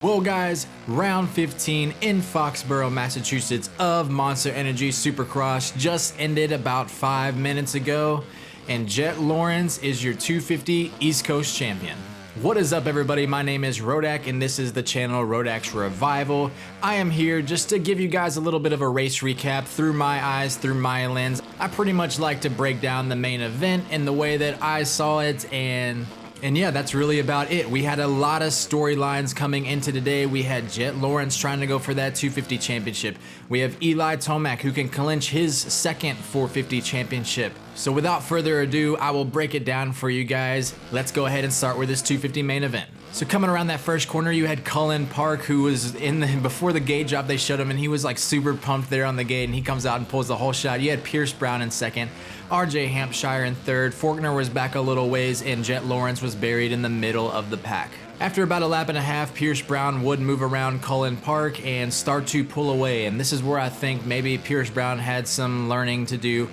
Well guys, round 15 in Foxborough, Massachusetts of Monster Energy Supercross just ended about 5 minutes ago, and Jett Lawrence is your 250 East Coast champion. What is up everybody, my name is Rodak and this is the channel Rodak's Revival. I am here just to give you guys a little bit of a race recap through my eyes, through my lens. I pretty much like to break down the main event in the way that I saw it, and yeah, that's really about it. We had a lot of storylines coming into today. We had Jett Lawrence trying to go for that 250 championship. We have Eli Tomac who can clinch his second 450 championship. So without further ado, I will break it down for you guys. Let's go ahead and start with this 250 main event. So coming around that first corner, you had Cullen Park, who was before the gate drop, they showed him, and he was like super pumped there on the gate, and he comes out and pulls the whole shot. You had Pierce Brown in second, RJ Hampshire in third, Faulkner was back a little ways, and Jett Lawrence was buried in the middle of the pack. After about a lap and a half, Pierce Brown would move around Cullen Park and start to pull away, and this is where I think maybe Pierce Brown had some learning to do.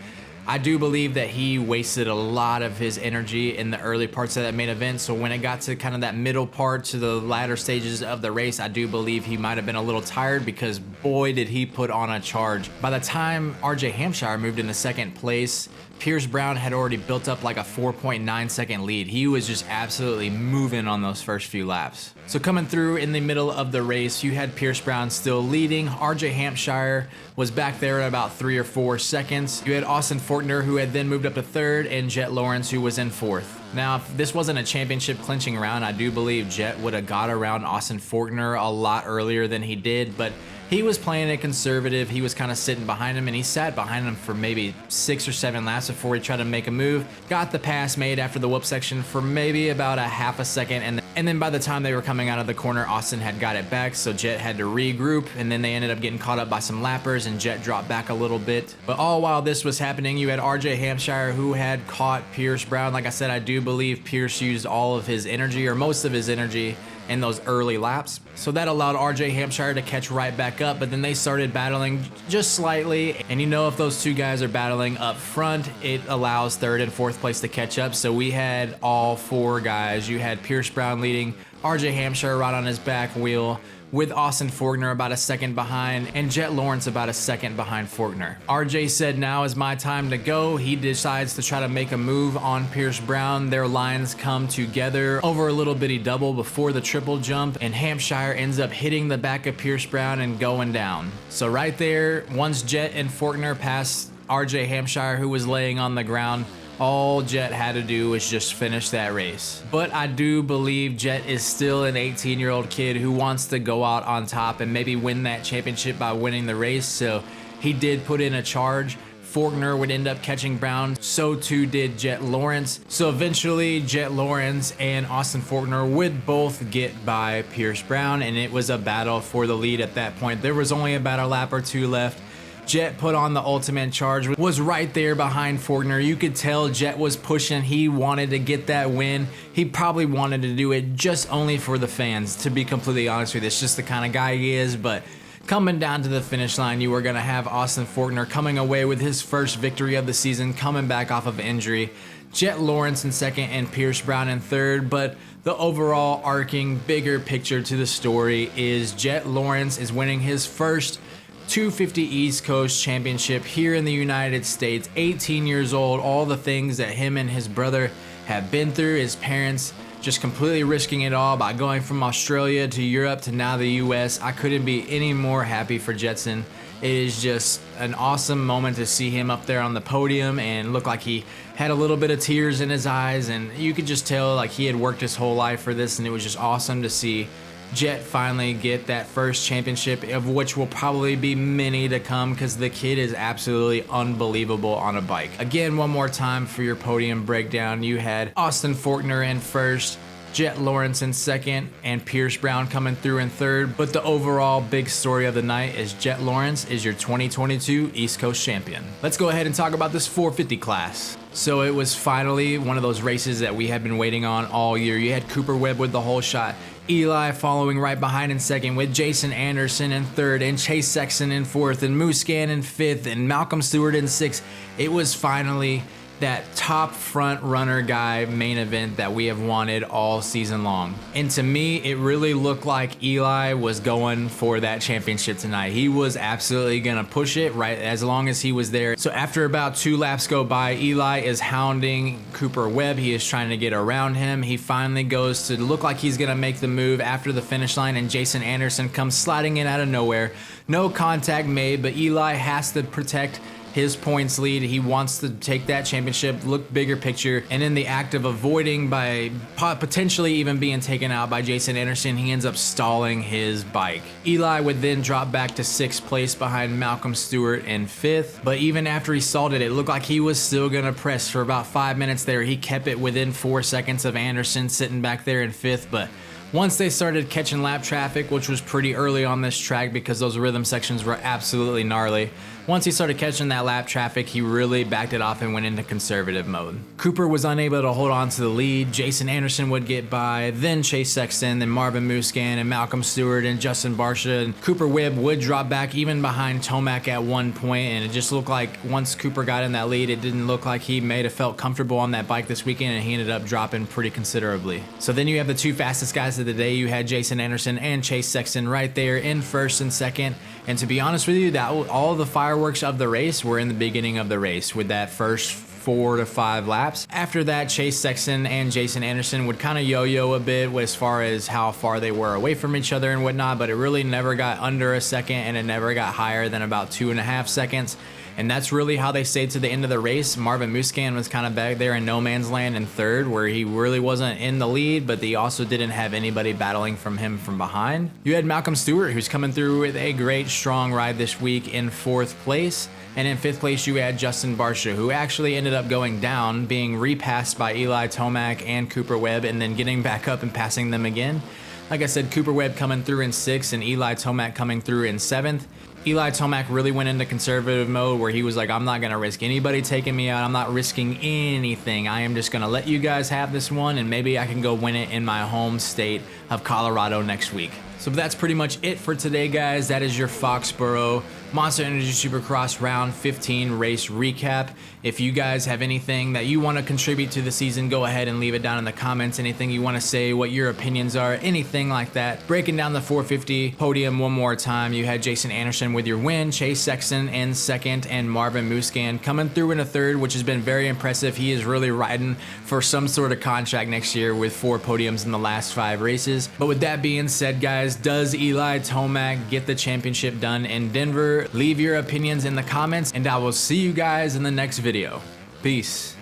I do believe that he wasted a lot of his energy in the early parts of that main event, so when it got to kind of that middle part to the latter stages of the race, I do believe he might have been a little tired, because boy did he put on a charge. By the time RJ Hampshire moved into second place, Pierce Brown had already built up like a 4.9 second lead. He was just absolutely moving on those first few laps. So coming through in the middle of the race, you had Pierce Brown still leading. RJ Hampshire was back there at about 3 or 4 seconds. You had Austin Faulkner, who had then moved up to third, and Jett Lawrence, who was in fourth. Now, if this wasn't a championship clinching round, I do believe Jett would have got around Austin Faulkner a lot earlier than he did, but he was playing it conservative. He was kind of sitting behind him, and he sat behind him for maybe 6 or 7 laps before he tried to make a move. Got the pass made after the whoop section for maybe about a half a second, and then by the time they were coming out of the corner, Austin had got it back, so Jett had to regroup, and then they ended up getting caught up by some lappers, and Jett dropped back a little bit. But all while this was happening, you had RJ Hampshire, who had caught Pierce Brown. Like I said, I do believe Pierce used all of his energy, or most of his energy, in those early laps. So that allowed RJ Hampshire to catch right back up, but then they started battling just slightly. And you know, if those two guys are battling up front, it allows third and fourth place to catch up. So we had all 4 guys. You had Pierce Brown leading, RJ Hampshire right on his back wheel, with Austin Faulkner about a second behind, and Jett Lawrence about a second behind Faulkner. RJ said, now is my time to go. He decides to try to make a move on Pierce Brown. Their lines come together over a little bitty double before the triple jump, and Hampshire ends up hitting the back of Pierce Brown and going down. So right there, once Jett and Faulkner passed RJ Hampshire, who was laying on the ground, all Jett had to do was just finish that race. But I do believe Jett is still an 18-year-old kid who wants to go out on top and maybe win that championship by winning the race, so he did put in a charge. Faulkner would end up catching Brown, so too did Jett Lawrence. So eventually Jett Lawrence and Austin Faulkner would both get by Pierce Brown, and it was a battle for the lead at that point. There was only about a lap or 2 left. Jett put on the ultimate charge, was right there behind Faulkner. You could tell Jett was pushing. He wanted to get that win. He probably wanted to do it just only for the fans, to be completely honest with you. It's just the kind of guy he is. But coming down to the finish line, you were going to have Austin Faulkner coming away with his first victory of the season, coming back off of injury. Jett Lawrence in second and Pierce Brown in third. But the overall arcing bigger picture to the story is Jett Lawrence is winning his first 250 East Coast championship here in the United States. 18 years old, all the things that him and his brother have been through, his parents just completely risking it all by going from Australia to Europe to now the US. I couldn't be any more happy for Jetson. It is just an awesome moment to see him up there on the podium and look like he had a little bit of tears in his eyes, and you could just tell like he had worked his whole life for this, and it was just awesome to see Jett finally get that first championship, of which will probably be many to come, because the kid is absolutely unbelievable on a bike. Again, one more time for your podium breakdown, you had Austin Faulkner in first, Jett Lawrence in second, and Pierce Brown coming through in third. But the overall big story of the night is Jett Lawrence is your 2022 East Coast champion. Let's go ahead and talk about this 450 class. So it was finally one of those races that we had been waiting on all year. You had Cooper Webb with the whole shot, Eli following right behind in second, with Jason Anderson in third, and Chase Sexton in fourth, and Moose Gann in fifth, and Malcolm Stewart in sixth. It was finally that top front runner guy main event that we have wanted all season long. And to me, it really looked like Eli was going for that championship tonight. He was absolutely gonna push it right as long as he was there. So after about 2 laps go by, Eli is hounding Cooper Webb. He is trying to get around him. He finally goes to look like he's gonna make the move after the finish line, and Jason Anderson comes sliding in out of nowhere. No contact made, but Eli has to protect his points lead. He wants to take that championship, look bigger picture, and in the act of avoiding by potentially even being taken out by Jason Anderson, he ends up stalling his bike. Eli would then drop back to 6th place behind Malcolm Stewart in 5th, but even after he stalled it, it looked like he was still gonna press for about 5 minutes there. He kept it within 4 seconds of Anderson sitting back there in 5th, but once they started catching lap traffic, which was pretty early on this track because those rhythm sections were absolutely gnarly, once he started catching that lap traffic, he really backed it off and went into conservative mode. Cooper was unable to hold on to the lead. Jason Anderson would get by, then Chase Sexton, then Marvin Musquin, and Malcolm Stewart, and Justin Barcia. And Cooper Webb would drop back even behind Tomac at one point, and it just looked like once Cooper got in that lead, it didn't look like he felt comfortable on that bike this weekend, and he ended up dropping pretty considerably. So then you have the 2 fastest guys of the day. You had Jason Anderson and Chase Sexton right there in 1st and 2nd. And to be honest with you, that all the fireworks of the race were in the beginning of the race with that first 4 to 5 laps. After that, Chase Sexton and Jason Anderson would kind of yo-yo a bit as far as how far they were away from each other and whatnot, but it really never got under a second, and it never got higher than about 2.5 seconds. And that's really how they stayed to the end of the race. Marvin Musquin was kind of back there in no man's land in 3rd, where he really wasn't in the lead, but he also didn't have anybody battling from him from behind. You had Malcolm Stewart, who's coming through with a great strong ride this week in 4th place. And in 5th place, you had Justin Barcia, who actually ended up going down, being repassed by Eli Tomac and Cooper Webb, and then getting back up and passing them again. Like I said, Cooper Webb coming through in 6th and Eli Tomac coming through in 7th. Eli Tomac really went into conservative mode where he was like, I'm not going to risk anybody taking me out. I'm not risking anything. I am just going to let you guys have this one, and maybe I can go win it in my home state of Colorado next week. So that's pretty much it for today, guys. That is your Foxborough Monster Energy Supercross round 15 race recap. If you guys have anything that you want to contribute to the season, go ahead and leave it down in the comments. Anything you want to say, what your opinions are, anything like that. Breaking down the 450 podium one more time, you had Jason Anderson with your win, Chase Sexton in 2nd, and Marvin Musquin coming through in a 3rd, which has been very impressive. He is really riding for some sort of contract next year with 4 podiums in the last 5 races. But with that being said, guys, does Eli Tomac get the championship done in Denver? Leave your opinions in the comments, and I will see you guys in the next video. Peace.